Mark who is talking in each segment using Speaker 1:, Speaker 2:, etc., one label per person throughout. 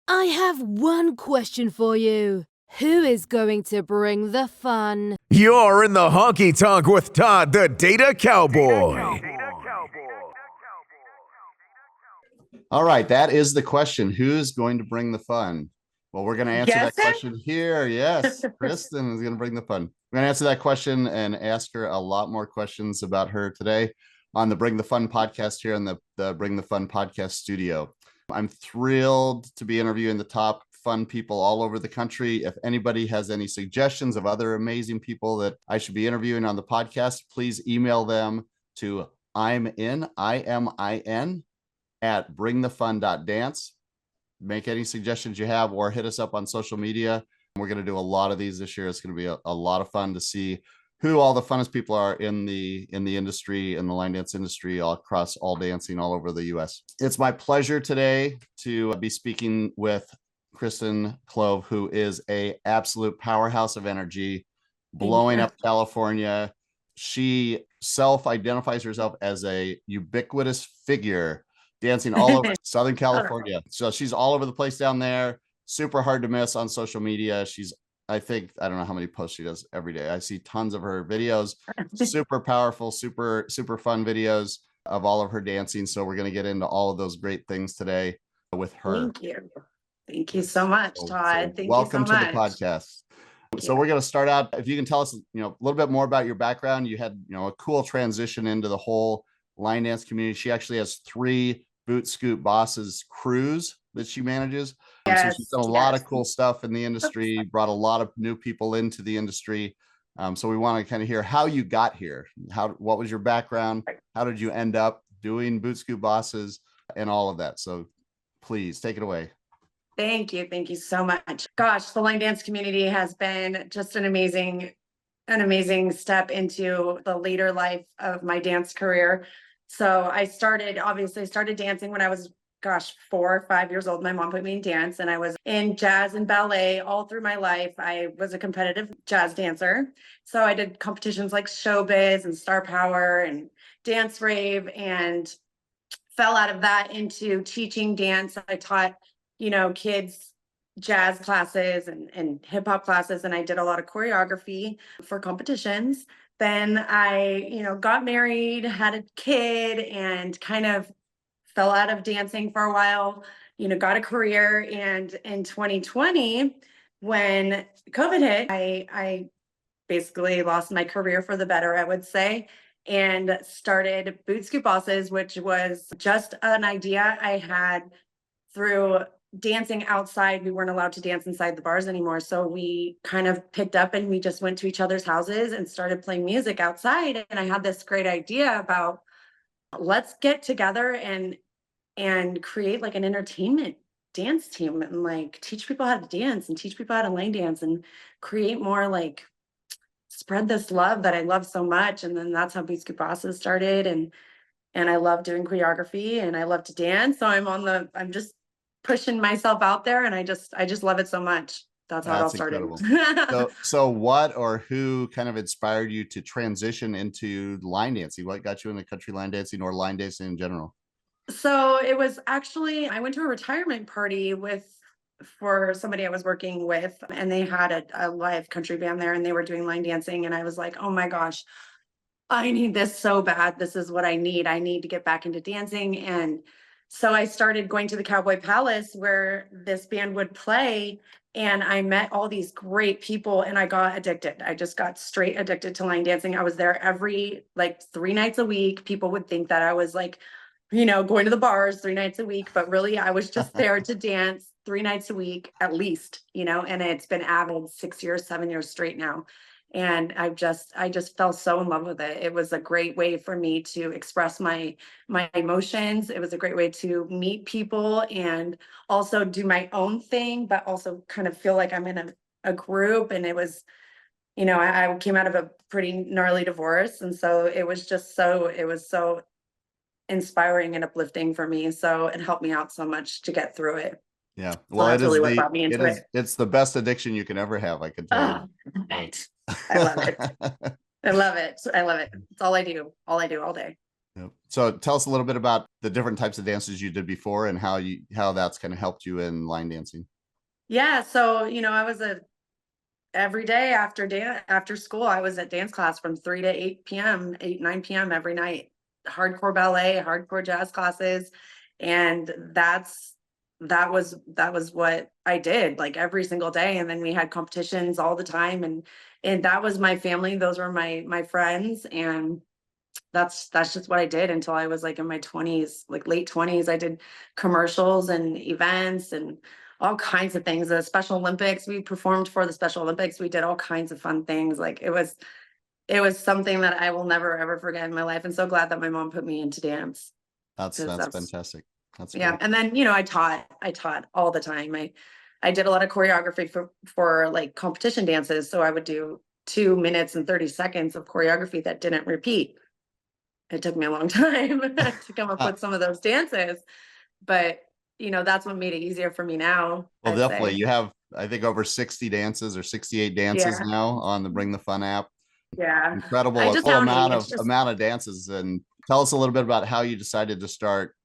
Speaker 1: I have one question for you. Who is going to bring the fun?
Speaker 2: You're in the honky tonk with Todd, the Data Cowboy.
Speaker 3: All right, that is the question. Who's going to bring the fun? Well, we're going to answer that question here. Yes, Kristin is going to bring the fun. We're going to answer that question and ask her a lot more questions about her today on the Bring the Fun podcast here in the Bring the Fun podcast studio. I'm thrilled to be interviewing the top fun people all over the country. If anybody has any suggestions of other amazing people that I should be interviewing on the podcast, please email them to IMIN at bringthefun.dance. Make any suggestions you have or hit us up on social media. We're going to do a lot of these this year. It's going to be a lot of fun to see who all the funnest people are in the industry, in the line dance industry, all across all dancing all over the US. It's my pleasure today to be speaking with Kristin Clove, who is a absolute powerhouse of energy, blowing up California. She self-identifies herself as a ubiquitous figure dancing all over Southern California. So she's all over the place down there. Super hard to miss on social media. I don't know how many posts she does every day. I see tons of her videos, super powerful, super fun videos of all of her dancing. So we're going to get into all of those great things today with her.
Speaker 4: Thank you. Thank you so much, Todd. Thank
Speaker 3: welcome
Speaker 4: you so
Speaker 3: to the podcast. So we're going to start out. If you can tell us, a little bit more about your background. You had, a cool transition into the whole line dance community. She actually has 3 BOOTSCOOT bosses crews that she manages. So she's done a lot of cool stuff in the industry, brought a lot of new people into the industry. So we want to kind of hear how you got here. What was your background? How did you end up doing BOOTSCOOT bosses and all of that? So please take it away.
Speaker 4: Thank you. Thank you so much. Gosh, the line dance community has been just an amazing step into the later life of my dance career. So I started dancing when I was 4 or 5 years old. My mom put me in dance, and I was in jazz and ballet all through my life. I was a competitive jazz dancer. So I did competitions like Showbiz and Star Power and Dance Rave, and fell out of that into teaching dance. I taught, kids jazz classes and hip hop classes. And I did a lot of choreography for competitions. Then I, got married, had a kid, and kind of fell out of dancing for a while, got a career. And in 2020, when COVID hit, I basically lost my career for the better, I would say, and started BOOTSCOOT Bosses, which was just an idea I had through dancing outside. We weren't allowed to dance inside the bars anymore. So we kind of picked up and we just went to each other's houses and started playing music outside. And I had this great idea about, let's get together and create like an entertainment dance team and like teach people how to dance and teach people how to line dance and create more, like spread this love that I love so much. And then that's how BOOTSCOOT Bosses started. And I love doing choreography and I love to dance. So I'm just pushing myself out there, and I just love it so much. That's how it all started.
Speaker 3: So what or who kind of inspired you to transition into line dancing? What got you into country line dancing or line dancing in general?
Speaker 4: So it was actually, I went to a retirement party for somebody I was working with, and they had a live country band there, and they were doing line dancing. And I was like, oh my gosh, I need this so bad. This is what I need. I need to get back into dancing. And so I started going to the Cowboy Palace where this band would play, and I met all these great people, and I got addicted. I just got straight addicted to line dancing. I was there every 3 nights a week. People would think that I was going to the bars 3 nights a week, but really I was just there to dance 3 nights a week at least, and it's been avid 6 years, 7 years straight now. And I just fell so in love with it. It was a great way for me to express my emotions. It was a great way to meet people and also do my own thing, but also kind of feel like I'm in a group. And it was, I came out of a pretty gnarly divorce. And so it was so inspiring and uplifting for me. So it helped me out so much to get through it.
Speaker 3: Yeah. Well,
Speaker 4: that's really what brought me into it.
Speaker 3: It's the best addiction you can ever have, I can tell you.
Speaker 4: Right. I love it. I love it. It's all I do all day.
Speaker 3: Yep. So tell us a little bit about the different types of dances you did before and how that's kind of helped you in line dancing.
Speaker 4: Yeah, so I was every day after school, I was at dance class from 3 to 8 p.m., 8, 9 p.m. every night. Hardcore ballet, hardcore jazz classes. And that was what I did like every single day. And then we had competitions all the time. And that was my family. Those were my friends. And that's just what I did until I was like in my 20s, like late 20s. I did commercials and events and all kinds of things. The Special Olympics, we performed for the Special Olympics. We did all kinds of fun things. Like it was something that I will never ever forget in my life. And so glad that my mom put me into dance.
Speaker 3: That's
Speaker 4: 'Cause that's
Speaker 3: fantastic. That's
Speaker 4: yeah.
Speaker 3: great.
Speaker 4: And then I taught all the time. I did a lot of choreography for like competition dances. So I would do 2 minutes and 30 seconds of choreography that didn't repeat. It took me a long time to come up with some of those dances, but that's what made it easier for me now,
Speaker 3: Well,
Speaker 4: I'd
Speaker 3: definitely.
Speaker 4: say.
Speaker 3: You have, I think, over 60 dances or 68 dances
Speaker 4: Yeah,
Speaker 3: now on the Bring the Fun app.
Speaker 4: yeah.
Speaker 3: Incredible,
Speaker 4: I
Speaker 3: a
Speaker 4: just
Speaker 3: full
Speaker 4: counting.
Speaker 3: amount
Speaker 4: It's just
Speaker 3: of dances. And tell us a little bit about how you decided to start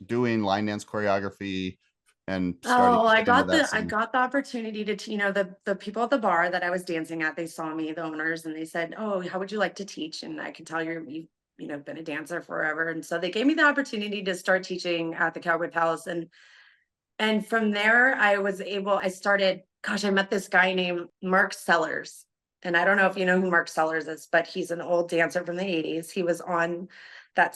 Speaker 3: doing line dance choreography and starting
Speaker 4: oh,
Speaker 3: to
Speaker 4: I
Speaker 3: get into
Speaker 4: got
Speaker 3: that
Speaker 4: the I
Speaker 3: scene.
Speaker 4: got the opportunity to the people at the bar that I was dancing at, they saw me, the owners, and they said, "Oh, how would you like to teach?" And I can tell you've been a dancer forever. And so they gave me the opportunity to start teaching at the Cowboy Palace. And from there, I started, gosh, I met this guy named Mark Sellers. And I don't know if you know who Mark Sellers is, but he's an old dancer from the 80s. He was on that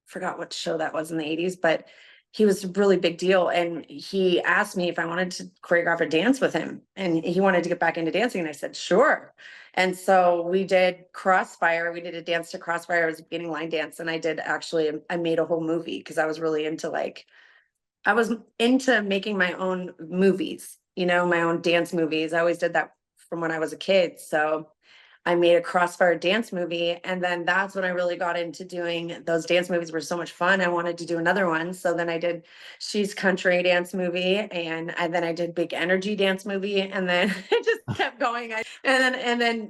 Speaker 4: forgot what show that was in the 80s, but he was a really big deal. And he asked me if I wanted to choreograph a dance with him. And he wanted to get back into dancing. And I said, sure. And so we did Crossfire. We did a dance to Crossfire. I was beginning line dance. And I made a whole movie because I was into making my own movies, my own dance movies. I always did that from when I was a kid. So I made a Crossfire dance movie. And then that's when I really got into doing those dance movies were so much fun. I wanted to do another one. So then I did She's Country dance movie. And then I did Big Energy dance movie. And then it just kept going. And then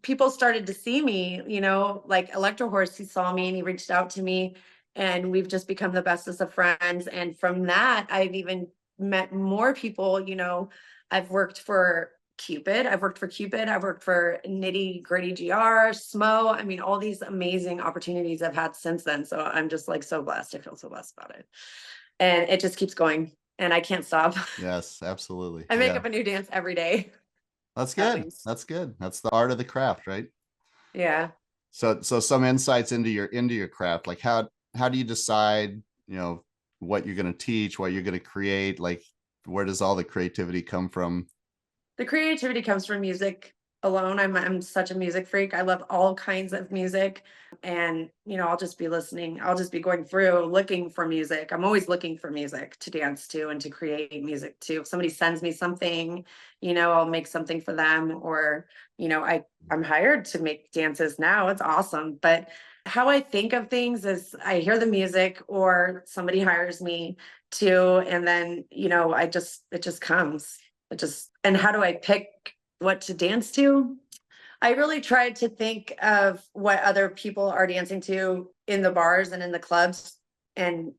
Speaker 4: people started to see me, like Electro Horse, he saw me and he reached out to me. And we've just become the bestest of friends. And from that, I've even met more people. I've worked for Cupid. I've worked for Nitty Gritty GR, Smo. I mean, all these amazing opportunities I've had since then. So I'm just like so blessed. I feel so blessed about it. And it just keeps going and I can't stop.
Speaker 3: Yes, absolutely.
Speaker 4: I make
Speaker 3: Yeah,
Speaker 4: up a new dance every day,
Speaker 3: that's
Speaker 4: at
Speaker 3: good.
Speaker 4: least.
Speaker 3: That's good. That's the art of the craft, right?
Speaker 4: Yeah.
Speaker 3: So some insights into your craft, like how do you decide, what you're going to teach, what you're going to create, like where does all the creativity come from?
Speaker 4: The creativity comes from music alone. I'm such a music freak. I love all kinds of music. And I'll just be listening. I'll just be going through looking for music. I'm always looking for music to dance to and to create music to. If somebody sends me something, I'll make something for them. Or, I'm hired to make dances now. It's awesome. But how I think of things is I hear the music or somebody hires me to, and then, it just comes. And how do I pick what to dance to? I really tried to think of what other people are dancing to in the bars and in the clubs and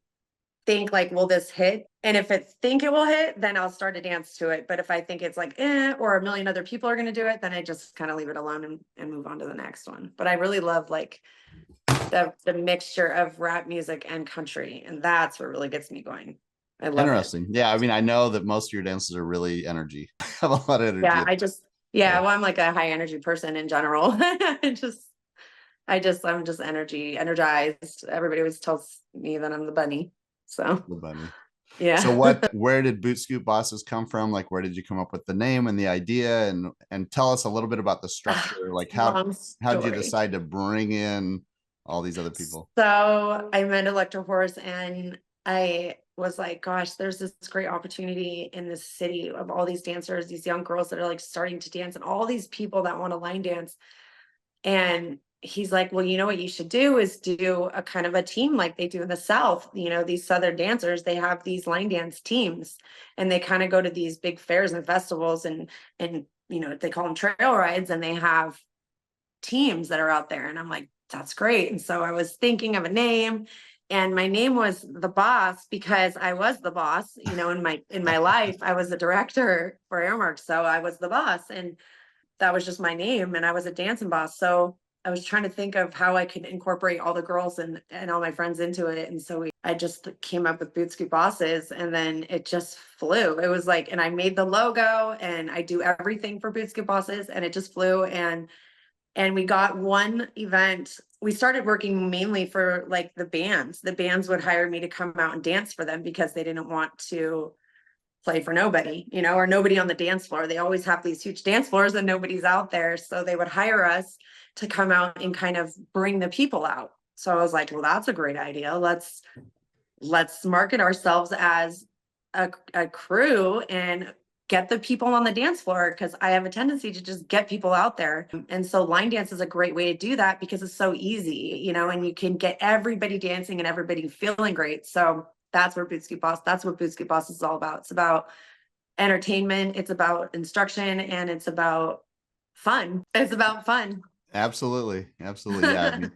Speaker 4: think like, will this hit? And if I think it will hit, then I'll start to dance to it. But if I think it's like, or a million other people are going to do it, then I just kind of leave it alone and move on to the next one. But I really love like the mixture of rap music and country. And that's what really gets me going. I love it.
Speaker 3: Interesting. Yeah, I mean, I know that most of your dances are really energy. Have a lot of energy.
Speaker 4: Yeah,
Speaker 3: Yeah.
Speaker 4: well, I'm like a high energy person in general. I'm just energized. Everybody always tells me that I'm the bunny. So
Speaker 3: The bunny.
Speaker 4: yeah.
Speaker 3: So where did Boot Scoot Bosses come from? Like, where did you come up with the name and the idea, and tell us a little bit about the structure? Like how
Speaker 4: Long
Speaker 3: did you
Speaker 4: story.
Speaker 3: decide to bring in all these other people?
Speaker 4: So I met Electro Horse and I was like, gosh, there's this great opportunity in this city of all these dancers, these young girls that are like starting to dance and all these people that want to line dance. And he's like, well, you know what you should do is do a kind of a team like they do in the South. These Southern dancers, they have these line dance teams and they kind of go to these big fairs and festivals and they call them trail rides and they have teams that are out there. And I'm like, that's great. And so I was thinking of a name, and my name was the boss because I was the boss, you know, in my life. I was the director for Airmark. So I was the boss, and that was just my name, and I was a dancing boss. So I was trying to think of how I could incorporate all the girls and all my friends into it. And so I just came up with BOOTSCOOT Bosses, and then it just flew. It was like, and I made the logo and I do everything for BOOTSCOOT Bosses, and it just flew. And we got one event. We started working mainly for like the bands. The bands would hire me to come out and dance for them because they didn't want to play for nobody, you know, or nobody on the dance floor. They always have these huge dance floors and nobody's out there. So they would hire us to come out and kind of bring the people out. So I was like, well, that's a great idea. Let's market ourselves as a crew and get the people on the dance floor, because I have a tendency to just get people out there. And so line dance is a great way to do that because it's so easy, you know, and you can get everybody dancing and everybody feeling great. So that's what BOOTSCOOT Boss is all about. It's about entertainment, it's about instruction, and it's about fun. It's about fun.
Speaker 3: Absolutely. Absolutely. Yeah. I mean,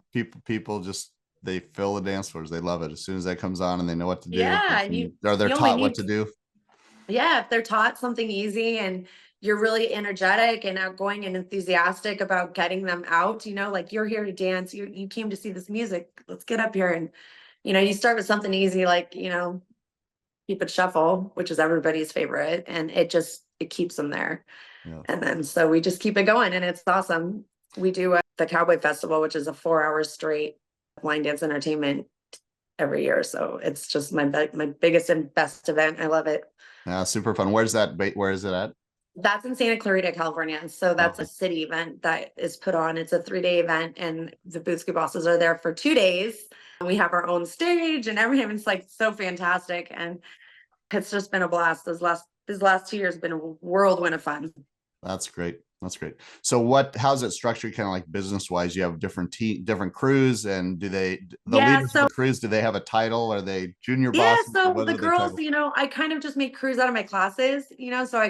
Speaker 3: people just, they fill the dance floors. They love it as soon as that comes on and they know what to do.
Speaker 4: Yeah.
Speaker 3: Or they're
Speaker 4: you only
Speaker 3: taught what
Speaker 4: need
Speaker 3: to do.
Speaker 4: Yeah, if they're taught something easy and you're really energetic and outgoing and enthusiastic about getting them out, you know, like, you're here to dance, you came to see this music, let's get up here. And, you know, you start with something easy, like, you know, keep it shuffle, which is everybody's favorite, and it keeps them there.
Speaker 3: Yeah.
Speaker 4: And then so we just keep it going, and it's awesome. We do the Cowboy Festival, which is a 4 hour straight line dance entertainment every year. So it's just my biggest and best event. I love it.
Speaker 3: Super fun. Where is it at?
Speaker 4: That's in Santa Clarita, California. So that's
Speaker 3: Okay.
Speaker 4: a city event that is put on. It's a 3-day event, and the BOOTSCOOT Bosses are there for 2 days. And we have our own stage and everything. It's like so fantastic. And it's just been a blast. These last 2 years have been a whirlwind of fun.
Speaker 3: That's great. That's great. So how's it structured kind of like business wise? You have different crews, and the leaders of the crews, do they have a title? Are they junior bosses?
Speaker 4: So the girls, you know, I kind of just make crews out of my classes, you know, so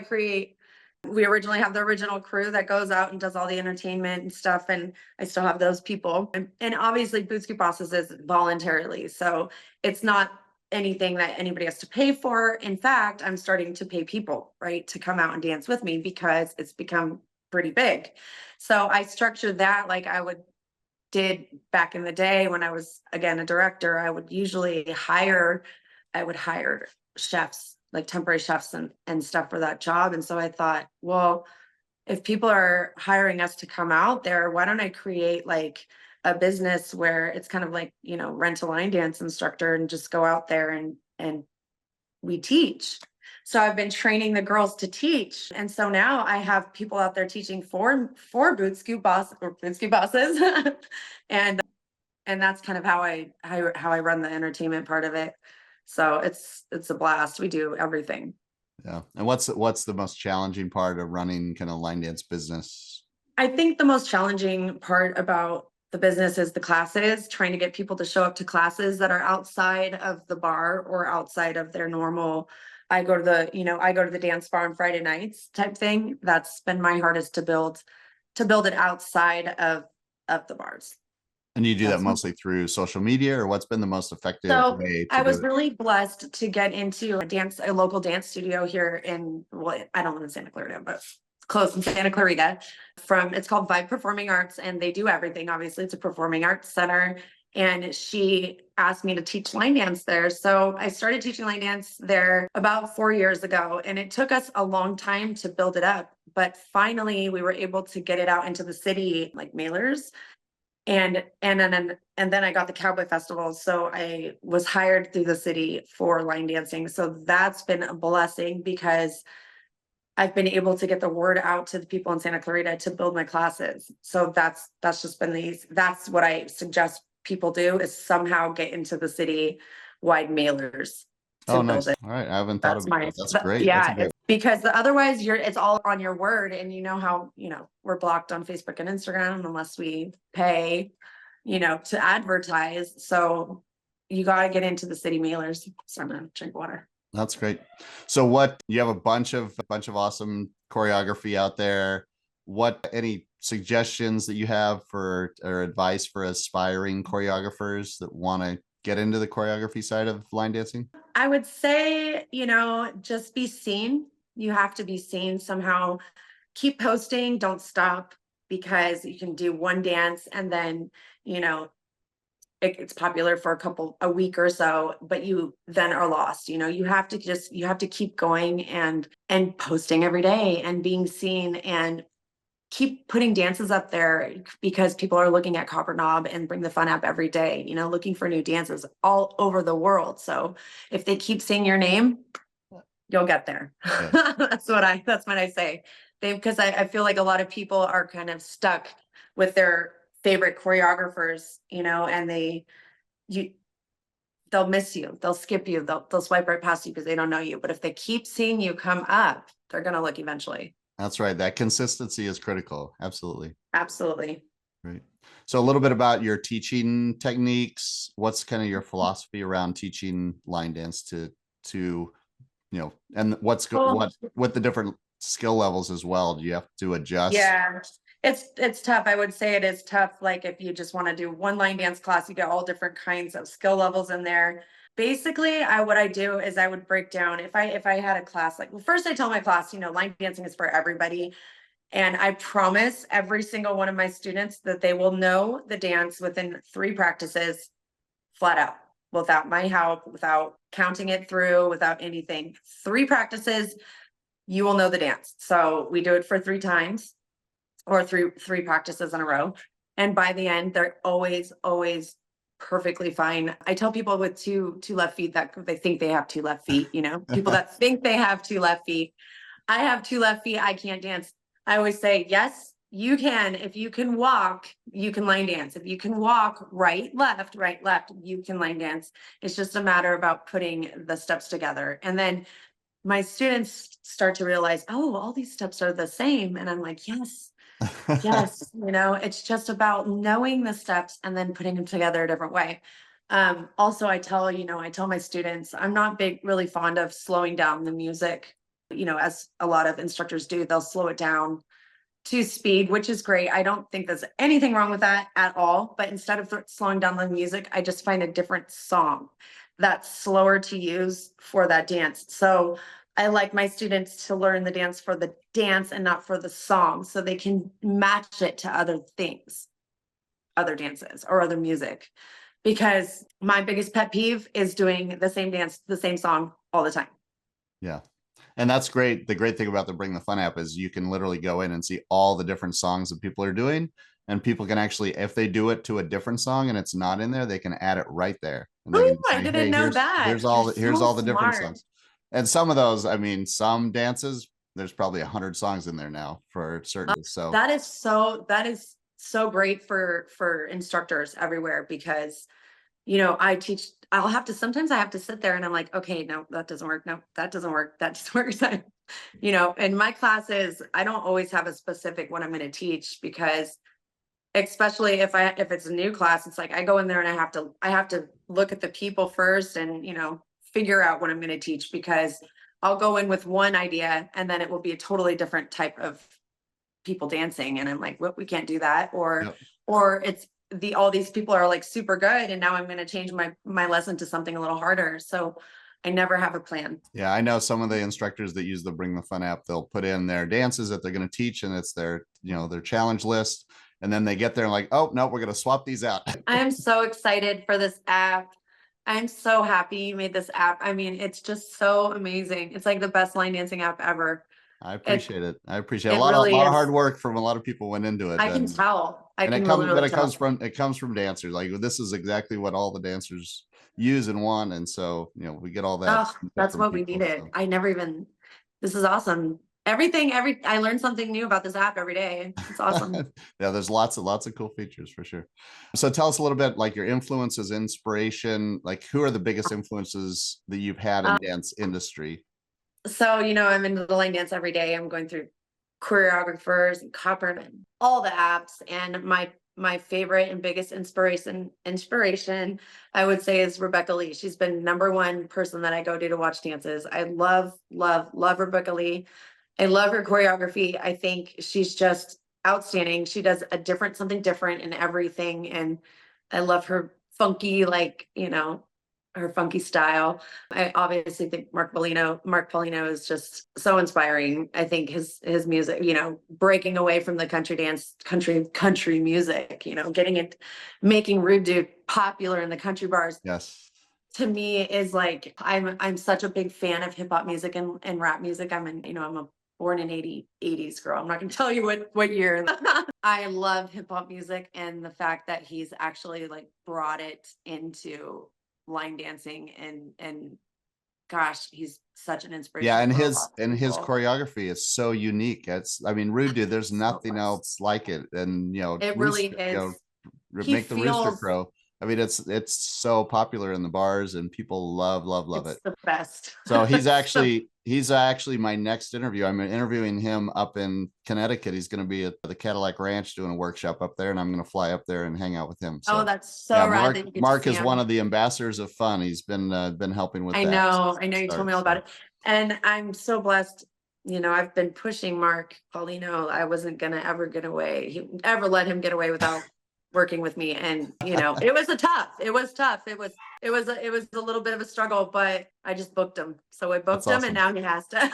Speaker 4: we originally have the original crew that goes out and does all the entertainment and stuff. And I still have those people. And obviously BOOTSCOOT Bosses is voluntarily. So it's not anything that anybody has to pay for. In fact, I'm starting to pay people, right, to come out and dance with me because it's become pretty big. So I structured that like did back in the day when I was, again, a director. I would hire chefs, like temporary chefs and stuff for that job. And so I thought, well, if people are hiring us to come out there, why don't I create like a business where it's kind of like, you know, rent a line dance instructor and just go out there and we teach. So I've been training the girls to teach. And so now I have people out there teaching for BOOTSCOOT Bosses. and that's kind of how I run the entertainment part of it. So it's a blast. We do everything.
Speaker 3: Yeah. And what's the most challenging part of running kind of line dance business?
Speaker 4: I think the most challenging part about the business is the classes, trying to get people to show up to classes that are outside of the bar or outside of their normal. I go to the dance bar on Friday nights type thing. That's been my hardest to build it outside of the bars.
Speaker 3: And you do that mostly through social media, or what's been the most effective way?
Speaker 4: I was really blessed to get into a local dance studio here in, well, I don't live in Santa Clarita, but it's close in Santa Clarita. It's called Vibe Performing Arts, and they do everything. Obviously, it's a performing arts center. And she asked me to teach line dance there. So I started teaching line dance there about 4 years ago, and it took us a long time to build it up. But finally, we were able to get it out into the city, like mailers. And then I got the Cowboy Festival. So I was hired through the city for line dancing. So that's been a blessing because I've been able to get the word out to the people in Santa Clarita to build my classes. So that's just been that's what I suggest people do, is somehow get into the city wide mailers.
Speaker 3: Oh, nice. All right. I haven't thought of it. That's great.
Speaker 4: Yeah. Because otherwise it's all on your word, and you know how, we're blocked on Facebook and Instagram unless we pay, to advertise. So you got to get into the city mailers. So I'm going to drink water.
Speaker 3: That's great. So you have a bunch of awesome choreography out there. what any suggestions that you have for or advice for aspiring choreographers that want to get into the choreography side of line dancing?
Speaker 4: I would say, just be seen. You have to be seen somehow. Keep posting, don't stop, because you can do one dance and then, you know, it's popular for a week or so, but you then are lost. You have to keep going and posting every day and being seen, and keep putting dances up there, because people are looking at Copper Knob and Bring the Fun app every day, looking for new dances all over the world. So if they keep saying your name, you'll get there.
Speaker 3: Yeah.
Speaker 4: That's what I say. Because I feel like a lot of people are kind of stuck with their favorite choreographers, and they'll miss you, they'll skip you, they'll swipe right past you because they don't know you. But if they keep seeing you come up, they're gonna look eventually.
Speaker 3: That's right. That consistency is critical. Absolutely.
Speaker 4: Absolutely.
Speaker 3: Right. So a little bit about your teaching techniques. What's kind of your philosophy around teaching line dance to and what the different skill levels as well? Do you have to adjust?
Speaker 4: Yeah, it's tough. I would say it is tough. Like if you just want to do one line dance class, you get all different kinds of skill levels in there. Basically, what I do is I would break down if I had a class, like, well, first I tell my class, line dancing is for everybody. And I promise every single one of my students that they will know the dance within 3 practices, flat out, without my help, without counting it through, without anything. 3 practices, you will know the dance. So we do it for 3 times, or three practices in a row. And by the end, they're always perfectly fine. I tell people with two left feet that they think they have 2 left feet, people that think they have 2 left feet. I have 2 left feet. I can't dance. I always say, yes, you can. If you can walk, you can line dance. If you can walk right, left, you can line dance. It's just a matter about putting the steps together. And then my students start to realize, oh, all these steps are the same. And I'm like, yes, it's just about knowing the steps and then putting them together a different way. Also, I tell my students, I'm not really fond of slowing down the music, as a lot of instructors do. They'll slow it down to speed, which is great. I don't think there's anything wrong with that at all. But instead of slowing down the music, I just find a different song that's slower to use for that dance. So I like my students to learn the dance for the dance and not for the song, so they can match it to other things, other dances or other music. Because my biggest pet peeve is doing the same dance, the same song all the time.
Speaker 3: Yeah. And that's great. The great thing about the Bring the Fun app is you can literally go in and see all the different songs that people are doing. And people can actually, if they do it to a different song and it's not in there, they can add it right there. And they can say,
Speaker 4: I didn't know that.
Speaker 3: Here's all the different songs. And some of those, I mean, some dances, there's probably 100 songs in there now for certain. So
Speaker 4: that is so great for instructors everywhere, because I teach, sometimes I have to sit there and I'm like, okay, no, that doesn't work. No, that doesn't work. That just works. In my classes, I don't always have a specific what I'm going to teach, because especially if it's a new class, it's like I go in there and I have to look at the people first and, figure out what I'm going to teach, because I'll go in with one idea and then it will be a totally different type of people dancing. And I'm like, well, we can't do that. Or it's all these people are like super good, and now I'm going to change my lesson to something a little harder. So I never have a plan.
Speaker 3: Yeah, I know some of the instructors that use the Bring the Fun app, they'll put in their dances that they're going to teach, and it's their challenge list. And then they get there and like, oh no, we're going to swap these out.
Speaker 4: I am so excited for this app. I'm so happy you made this app. I mean, it's just so amazing. It's like the best line dancing app ever.
Speaker 3: I appreciate it. I appreciate it. A lot of hard work from a lot of people went into it.
Speaker 4: I can tell.
Speaker 3: It comes from dancers. Like, this is exactly what all the dancers use and want. And so, we get all that.
Speaker 4: Oh, that's what we needed. So. This is awesome. I learned something new about this app every day. It's awesome.
Speaker 3: Yeah, there's lots of cool features for sure. So tell us a little bit, like, your influences, inspiration, like who are the biggest influences that you've had in dance industry?
Speaker 4: So, I'm into the line dance every day. I'm going through choreographers and Copper and all the apps. And my favorite and biggest inspiration, I would say, is Rebecca Lee. She's been #1 person that I go to watch dances. I love Rebecca Lee. I love her choreography. I think she's just outstanding. She does something different in everything. And I love her funky, like, her funky style. I obviously think Mark Polino is just so inspiring. I think his music, breaking away from the country music, making Rude Dude popular in the country bars.
Speaker 3: Yes.
Speaker 4: To me is like, I'm such a big fan of hip hop music and rap music. I'm a born in 80s girl. I'm not gonna tell you what year. I love hip hop music, and the fact that he's actually like brought it into line dancing, and gosh, he's such an inspiration.
Speaker 3: Yeah, and
Speaker 4: for a
Speaker 3: his
Speaker 4: lot of
Speaker 3: and his
Speaker 4: people.
Speaker 3: choreography is so unique. I mean, Rude Dude, there's
Speaker 4: So
Speaker 3: nothing
Speaker 4: much.
Speaker 3: else like it. And
Speaker 4: It really is. He
Speaker 3: make the Rooster
Speaker 4: feels
Speaker 3: Crow. I mean, it's so popular in the bars, and people love
Speaker 4: it's
Speaker 3: it.
Speaker 4: the best.
Speaker 3: So he's
Speaker 4: So
Speaker 3: actually my next interview. I'm interviewing him up in Connecticut. He's going to be at the Cadillac Ranch doing a workshop up there, and I'm going to fly up there and hang out with him. So
Speaker 4: oh, that's so
Speaker 3: yeah,
Speaker 4: rad that you get to
Speaker 3: Mark
Speaker 4: see
Speaker 3: is
Speaker 4: him.
Speaker 3: one of the ambassadors of fun. He's been helping with
Speaker 4: I
Speaker 3: that.
Speaker 4: know you told me all about it. And I'm so blessed. I've been pushing Mark Paulino. I wasn't gonna ever let him get away without working with me. And it was tough. It was a little bit of a struggle, but I just booked him. So I booked him,
Speaker 3: awesome.
Speaker 4: and now he has to.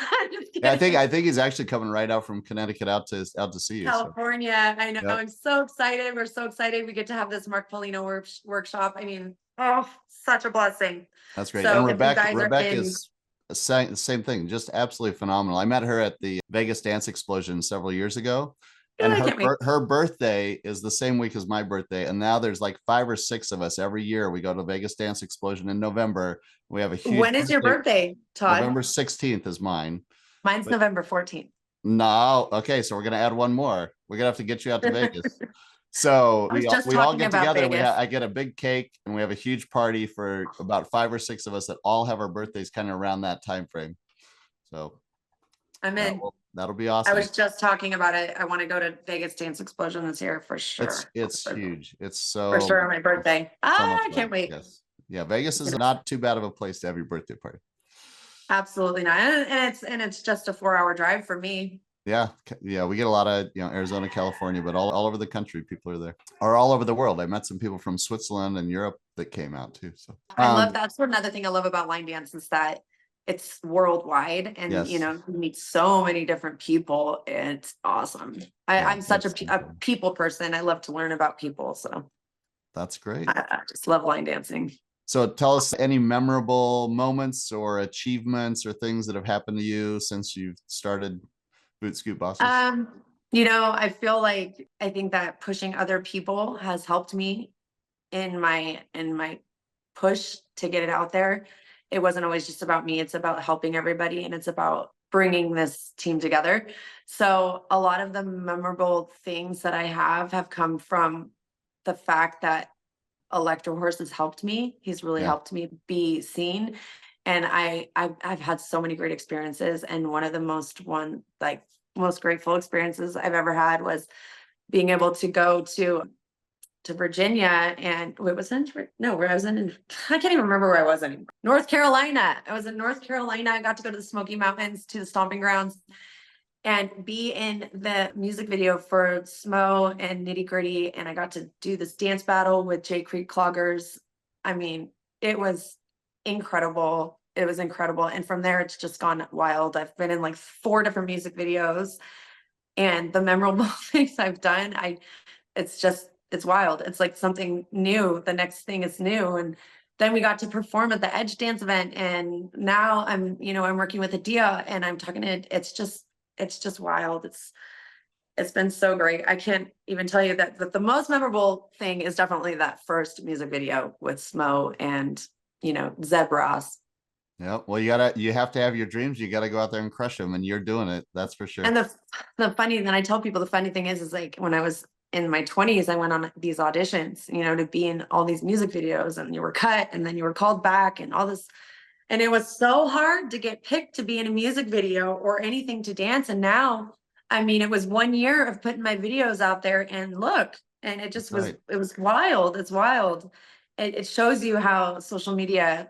Speaker 3: Yeah, I think he's actually coming right out from Connecticut out to see you.
Speaker 4: California.
Speaker 3: So.
Speaker 4: I know.
Speaker 3: Yep.
Speaker 4: I'm so excited. We're so excited. We get to have this Mark Paulino workshop. I mean, oh, such a blessing.
Speaker 3: That's great.
Speaker 4: So
Speaker 3: And
Speaker 4: if you guys are
Speaker 3: Rebecca
Speaker 4: in-
Speaker 3: is the same thing, just absolutely phenomenal. I met her at the Vegas Dance Explosion several years ago. And her birthday is the same week as my birthday. And now there's like 5 or 6 of us every year. We go to Vegas Dance Explosion in November. We have a huge
Speaker 4: When is your birthday, Todd?
Speaker 3: November 16th is mine.
Speaker 4: Mine's November 14th.
Speaker 3: No. Okay. So we're going to add one more. We're going to have to get you out to Vegas. So we all get together. I get a big cake, and we have a huge party for about 5 or 6 of us that all have our birthdays kind of around that time frame. So
Speaker 4: I'm in.
Speaker 3: That'll be awesome.
Speaker 4: I was just talking about it. I want to go to Vegas Dance Explosion this year for sure.
Speaker 3: It's huge. It's so
Speaker 4: for sure on my birthday. I can't wait.
Speaker 3: Yes. Yeah, Vegas is not too bad of a place to have your birthday party.
Speaker 4: Absolutely not. And it's just a 4-hour drive for me.
Speaker 3: Yeah. We get a lot of Arizona, California, but all over the country, people are there, or all over the world. I met some people from Switzerland and Europe that came out too. So
Speaker 4: I love that's another thing I love about line dance is that it's worldwide, and
Speaker 3: yes.
Speaker 4: You meet so many different people. It's awesome. I'm such a people person. I love to learn about people. So
Speaker 3: that's great.
Speaker 4: I just love line dancing.
Speaker 3: So tell us any memorable moments or achievements or things that have happened to you since you've started BOOTSCOOT Bosses.
Speaker 4: I feel like I think that pushing other people has helped me in my push to get it out there. It wasn't always just about me. It's about helping everybody, and it's about bringing this team together. So a lot of the memorable things that I have come from the fact that Electro Horse has helped me. He's really helped me be seen. And I've had so many great experiences. And one of the most grateful experiences I've ever had was being able to go to Virginia, and I can't even remember where I was anymore. North Carolina. I was in North Carolina. I got to go to the Smoky Mountains, to the stomping grounds, and be in the music video for Smo and Nitty Gritty. And I got to do this dance battle with J Creek Cloggers. I mean, it was incredible. It was incredible. And from there, it's just gone wild. I've been in like 4 different music videos, and the memorable things I've done, it's wild. It's like something new. The next thing is new. And then we got to perform at the Edge Dance event. And now I'm working with Adia, and I'm talking to, it's just wild. It's been so great. I can't even tell you that the most memorable thing is definitely that first music video with Smo and, Zeb Ross.
Speaker 3: Yeah. Well, you have to have your dreams. You got to go out there and crush them, and you're doing it. That's for sure.
Speaker 4: And the funny, then I tell people the funny thing is like when I was in my 20s, I went on these auditions, to be in all these music videos, and you were cut, and then you were called back, and all this. And it was so hard to get picked to be in a music video or anything to dance. And now, I mean, it was 1 year of putting my videos out there, and look, and it just was, it was wild. It's wild. It shows you how social media,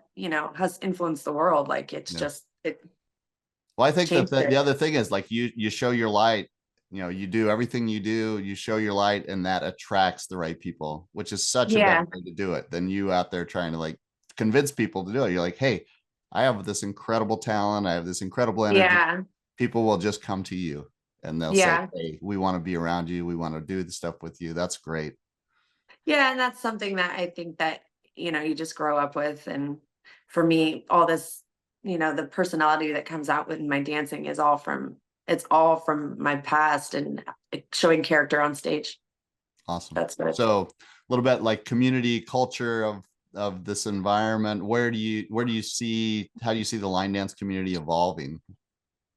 Speaker 4: has influenced the world. Like it's just,
Speaker 3: well, I think that the other thing is like you show your light you know, you do everything you do, you show your light, and that attracts the right people, which is such a
Speaker 4: Yeah.
Speaker 3: better way to do it than you out there trying to like convince people to do it. You're like, hey, I have this incredible talent, I have this incredible energy.
Speaker 4: Yeah.
Speaker 3: People will just come to you and they'll say,
Speaker 4: Yeah.
Speaker 3: hey, we want to be around you, we want to do the stuff with you. That's great.
Speaker 4: Yeah. And that's something that I think that, you just grow up with. And for me, all this, the personality that comes out with my dancing is it's all from my past and showing character on stage.
Speaker 3: Awesome.
Speaker 4: That's good.
Speaker 3: So a little bit like community culture of this environment. How do you see the line dance community evolving?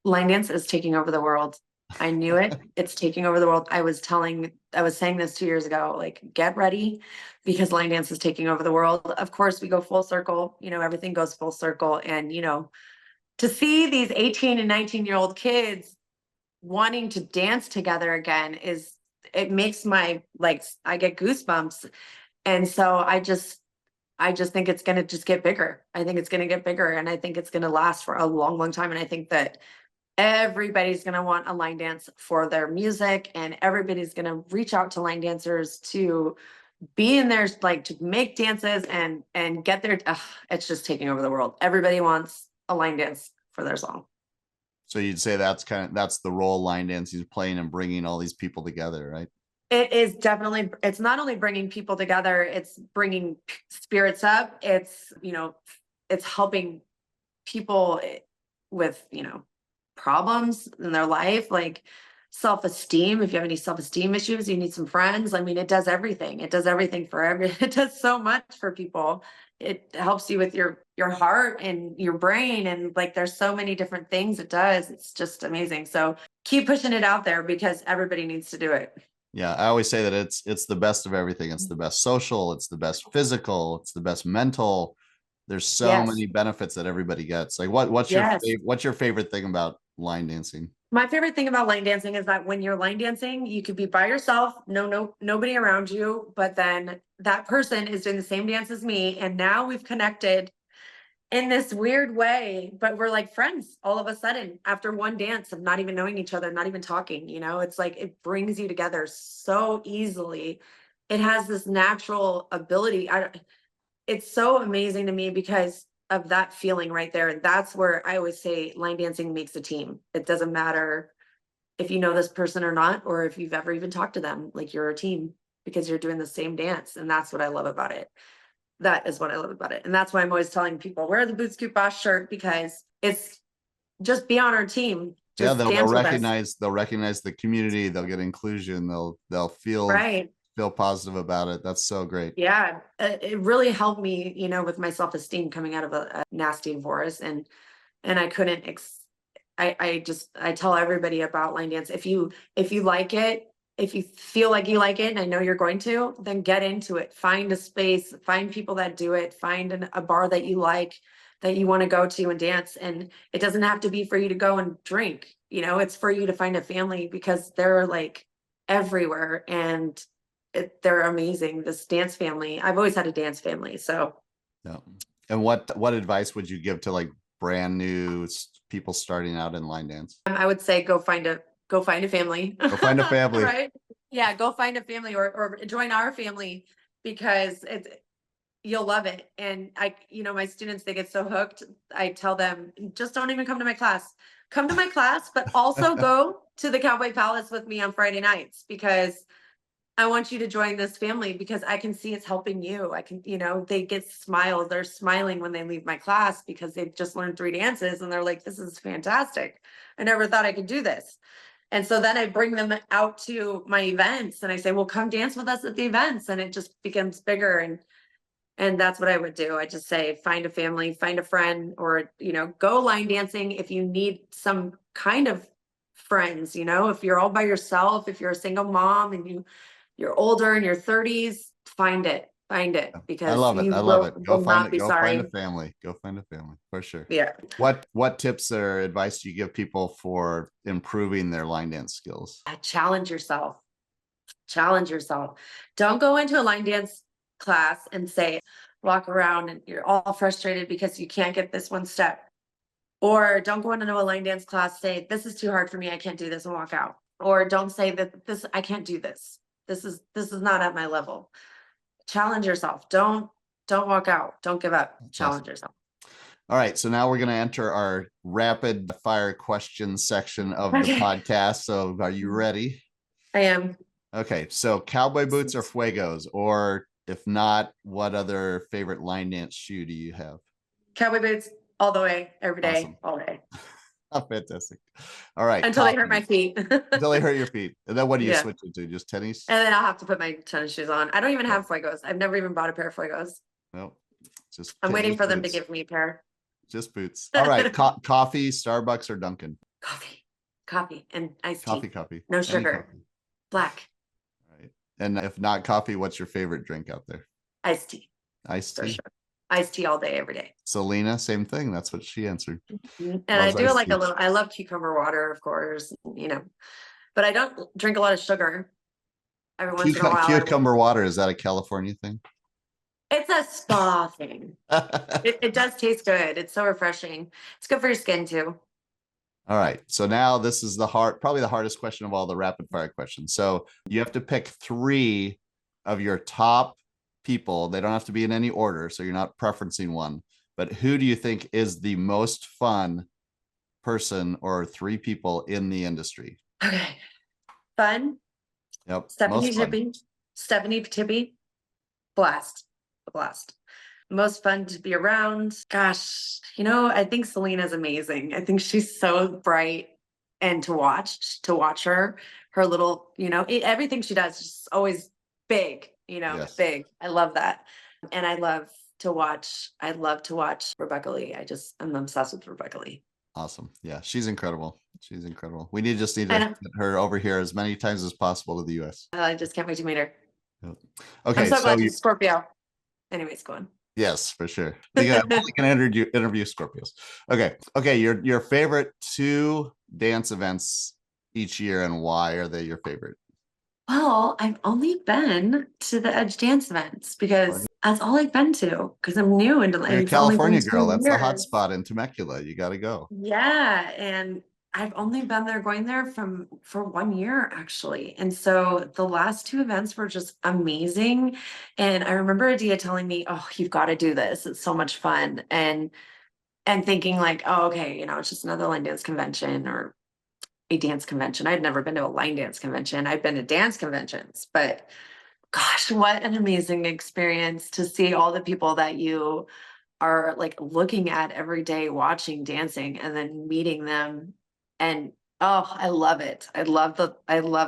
Speaker 4: Line dance is taking over the world. I knew it. It's taking over the world. I was saying this 2 years ago, like, get ready because line dance is taking over the world. Of course, we go full circle, everything goes full circle. And, to see these 18 and 19-year-old kids wanting to dance together again it makes my, like, I get goosebumps. And so I just think it's going to just get bigger. I think it's going to get bigger, and I think it's going to last for a long, long time. And I think that everybody's going to want a line dance for their music, and everybody's going to reach out to line dancers to be in there, like, to make dances and get their, it's just taking over the world. Everybody wants a line dance for their song.
Speaker 3: So you'd say that's the role line dancing is playing and bringing all these people together, right?
Speaker 4: It is definitely, it's not only bringing people together, it's bringing spirits up. It's, it's helping people with, problems in their life, like self-esteem. If you have any self-esteem issues, you need some friends. I mean, it does everything. It does everything it does so much for people. It helps you with your heart and your brain. And, like, there's so many different things it does. It's just amazing. So keep pushing it out there because everybody needs to do it.
Speaker 3: Yeah, I always say that it's the best of everything. It's the best social, it's the best physical, it's the best mental. There's so many benefits that everybody gets. Like, what's your favorite thing about line dancing?
Speaker 4: My favorite thing about line dancing is that when you're line dancing, you could be by yourself, nobody around you, but then that person is doing the same dance as me, and now we've connected in this weird way, but we're like friends all of a sudden after one dance of not even knowing each other, not even talking. It's like it brings you together so easily. It has this natural ability. It's so amazing to me because of that feeling right there. And that's where I always say line dancing makes a team. It doesn't matter if you know this person or not, or if you've ever even talked to them, like, you're a team because you're doing the same dance. And that's what I love about it. That is what I love about it. And that's why I'm always telling people, wear the BOOTSCOOT Boss shirt, because it's just be on our team.
Speaker 3: Yeah, they'll recognize the community, they'll get inclusion, they'll feel
Speaker 4: right.
Speaker 3: Feel positive about it. That's so great.
Speaker 4: Yeah, it really helped me, with my self-esteem coming out of a nasty divorce, and I couldn't I tell everybody about line dance. If you like it, if you feel like you like it, and I know you're going to, then get into it. Find a space, find people that do it, find a bar that you like, that you want to go to and dance. And it doesn't have to be for you to go and drink, it's for you to find a family, because they're, like, everywhere, and they're amazing. This dance family, I've always had a dance family. So
Speaker 3: yeah. And what advice would you give to, like, brand new people starting out in line dance?
Speaker 4: I would say go find a family.
Speaker 3: Go find a family.
Speaker 4: Right? Yeah, go find a family, or join our family, because you'll love it. And my students, they get so hooked. I tell them, just don't even come to my class. Come to my class, but also go to the Cowboy Palace with me on Friday nights, because I want you to join this family, because I can see it's helping you. I can, they get smiles. They're smiling when they leave my class because they've just learned 3 dances and they're like, this is fantastic. I never thought I could do this. And so then I bring them out to my events and I say, well, come dance with us at the events. And it just becomes bigger. And that's what I would do. I just say, find a family, find a friend, or, go line dancing if you need some kind of friends. If you're all by yourself, if you're a single mom and you're older, in your 30s, find it, because
Speaker 3: I love it. Go find a family. Go find a family for sure.
Speaker 4: Yeah.
Speaker 3: What tips or advice do you give people for improving their line dance skills?
Speaker 4: Challenge yourself. Don't go into a line dance class and walk around and you're all frustrated because you can't get this one step. Or don't go into a line dance class, say, this is too hard for me, I can't do this, and walk out. or don't say that this, I can't do this. This is not at my level. Challenge yourself. Don't walk out. Don't give up. Challenge yourself.
Speaker 3: All right. So now we're going to enter our rapid fire questions section of the
Speaker 4: Okay.
Speaker 3: podcast. So are you ready?
Speaker 4: I am.
Speaker 3: Okay. So cowboy boots or fuegos, or if not, what other favorite line dance shoe do you have?
Speaker 4: Cowboy boots all the way, every day,
Speaker 3: Awesome.
Speaker 4: all day.
Speaker 3: Oh, fantastic. All right.
Speaker 4: Until they hurt my feet.
Speaker 3: Until they hurt your feet. And then what do you
Speaker 4: Yeah.
Speaker 3: switch into? Just tennis?
Speaker 4: And then I'll have to put my tennis shoes on. I don't even have fuegos. I've never even bought a pair of fuegos.
Speaker 3: No, just
Speaker 4: I'm waiting
Speaker 3: tennis
Speaker 4: for them to
Speaker 3: boots.
Speaker 4: give me a pair.
Speaker 3: Just boots. All right. Coffee, Starbucks, or Dunkin'?
Speaker 4: Coffee and iced tea.
Speaker 3: Coffee.
Speaker 4: No
Speaker 3: Any
Speaker 4: sugar.
Speaker 3: coffee.
Speaker 4: Black.
Speaker 3: All right. And if not coffee, what's your favorite drink out there?
Speaker 4: Iced tea.
Speaker 3: Iced
Speaker 4: For
Speaker 3: tea.
Speaker 4: sure. Iced tea all day, every day.
Speaker 3: Selena, same thing. That's what she answered.
Speaker 4: And
Speaker 3: Loves
Speaker 4: I do
Speaker 3: iced
Speaker 4: like
Speaker 3: tea.
Speaker 4: a little, I love cucumber water, of course, but I don't drink a lot of sugar. Every once in a while.
Speaker 3: Cucumber water, is that a California thing?
Speaker 4: It's a spa thing. It does taste good. It's so refreshing. It's good for your skin too.
Speaker 3: All right. So now this is probably the hardest question of all the rapid fire questions. So you have to pick 3 of your top people. They don't have to be in any order, so you're not preferencing one. But who do you think is the most fun person or 3 people in the industry?
Speaker 4: Okay. Fun.
Speaker 3: Yep.
Speaker 4: Stephanie Tippy. Blast. Most fun to be around. Gosh, I think Selena's amazing. I think she's so bright, and to watch her little, everything she does is always big,
Speaker 3: Yes.
Speaker 4: big. I love that. And I love to watch Rebecca Lee. I'm obsessed with Rebecca Lee.
Speaker 3: Awesome. Yeah, she's incredible. We just need to get her over here as many times as possible to the US.
Speaker 4: I just can't wait to meet her.
Speaker 3: Yep. Okay.
Speaker 4: I'm so glad she's Scorpio. Anyways, go on.
Speaker 3: Yes, for sure. I'm only going to interview Scorpios. Okay. Your favorite 2 dance events each year, and why are they your favorite?
Speaker 4: Well, I've only been to the Edge dance events because that's all I've been to, because I'm new into
Speaker 3: You're a California girl. That's the hot spot in Temecula. You got to go.
Speaker 4: Yeah, and I've only been going there for 1 year actually. And so the last 2 events were just amazing. And I remember Adia telling me, "Oh, you've got to do this. It's so much fun." And thinking like, "Oh, okay, it's just another line dance convention or a dance convention." I'd never been to a line dance convention. I've been to dance conventions, but gosh, what an amazing experience to see all the people that you are like looking at every day, watching dancing, and then meeting them. And I love it. I love the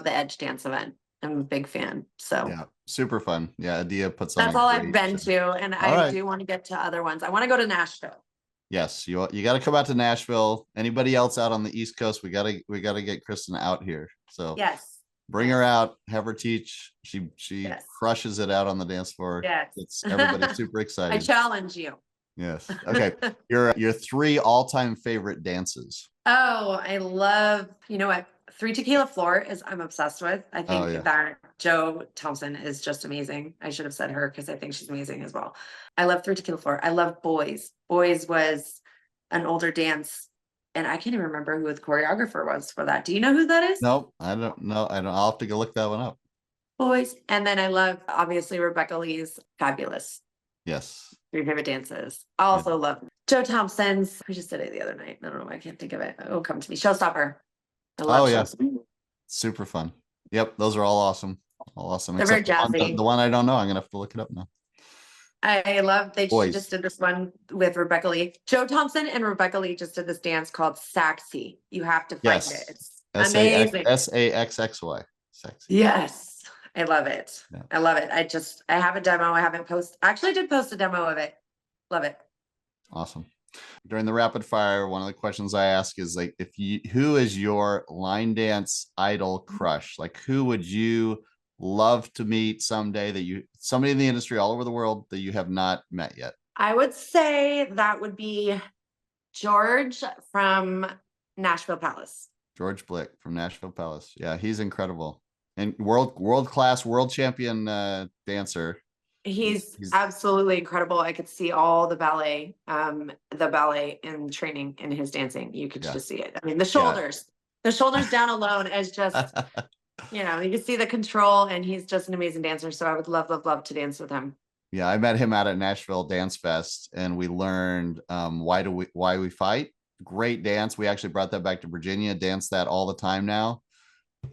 Speaker 4: Edge dance event. I'm a big fan. So
Speaker 3: yeah, super fun. Yeah, Adia puts on.
Speaker 4: That's all I've been to, and I do want to get to other ones. I want to go to Nashville.
Speaker 3: Yes, you got to come out to Nashville. Anybody else out on the East Coast, we got to get Kristin out here. So
Speaker 4: yes,
Speaker 3: bring her out, have her teach. She
Speaker 4: Yes.
Speaker 3: crushes it out on the dance floor.
Speaker 4: Yes.
Speaker 3: It's everybody's super excited.
Speaker 4: I challenge you.
Speaker 3: Yes. Okay. Your 3 all-time favorite dances.
Speaker 4: Oh, I love, what? 3 Tequila Floor I'm obsessed with. I think that Joe Thompson is just amazing. I should have said her because I think she's amazing as well. I love 3 Tequila Floor. I love Boys. Boys was an older dance, and I can't even remember who the choreographer was for that. Do you know who that is?
Speaker 3: Nope, I don't know. I'll have to go look that one up.
Speaker 4: Boys. And then I love, obviously, Rebecca Lee's Fabulous.
Speaker 3: Yes.
Speaker 4: 3 favorite dances. I also love Joe Thompson's. We just did it the other night. I don't know why I can't think of it. It will come to me. Showstopper. I love Showstopper.
Speaker 3: Super fun. Yep, those are all awesome.
Speaker 4: They're very jazzy.
Speaker 3: The one I don't know, I'm gonna have to look it up now.
Speaker 4: I love she
Speaker 3: Boys.
Speaker 4: just did this one with Rebecca Lee. Joe Thompson and Rebecca Lee just did this dance called Saxy. You have to find it. It's amazing.
Speaker 3: SAXXY. Sexy.
Speaker 4: Yes. I love it.
Speaker 3: Yeah.
Speaker 4: I love it. I have a demo. I haven't posted. Actually, I did post a demo of it. Love it.
Speaker 3: Awesome. During the rapid fire, one of the questions I ask is like, who is your line dance idol crush? Like, who would you love to meet someday somebody in the industry all over the world that you have not met yet?
Speaker 4: I would say that would be George from Nashville Palace.
Speaker 3: George Blick from Nashville Palace. Yeah, he's incredible. And world class, world champion dancer.
Speaker 4: He's absolutely incredible. I could see all the ballet in training in his dancing. You could just see it. I mean, the shoulders, The shoulders down alone is just, you can see the control, and he's just an amazing dancer. So I would love, love, love to dance with him.
Speaker 3: Yeah, I met him out at Nashville Dance Fest, and we learned why we fight. Great dance. We actually brought that back to Virginia, dance that all the time now.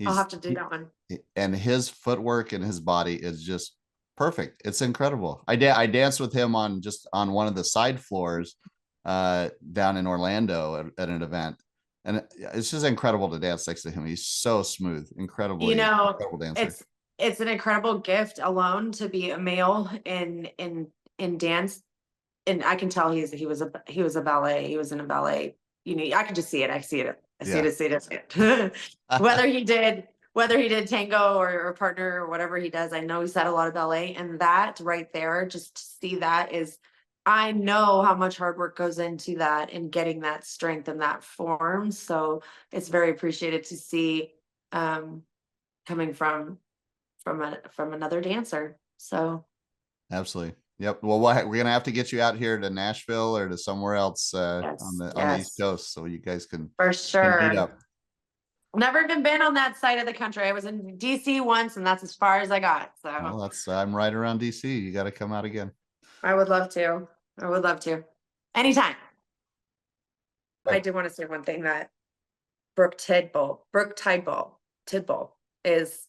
Speaker 4: I'll have to do that one.
Speaker 3: And his footwork and his body is just perfect. It's incredible. I danced with him on one of the side floors down in Orlando at an event. And it's just incredible to dance next to him. He's so smooth, incredible dancer.
Speaker 4: It's an incredible gift alone to be a male in dance. And I can tell he was a ballet. He was in a ballet. I can just see it. I see it. I see it. Whether he did tango or partner or whatever he does, I know he's had a lot of ballet, and that right there, just to see that is, I know how much hard work goes into that and getting that strength and that form. So it's very appreciated to see coming from another dancer. So
Speaker 3: absolutely. Yep. Well, we're going to have to get you out here to Nashville or to somewhere else on the East Coast, so you guys can
Speaker 4: for sure
Speaker 3: meet up.
Speaker 4: Never even been on that side of the country. I was in DC once, and that's as far as I got. So
Speaker 3: well, I'm right around DC. You got to come out again.
Speaker 4: I would love to. Anytime.
Speaker 3: Right.
Speaker 4: I do want to say one thing, that Brooke Tidball is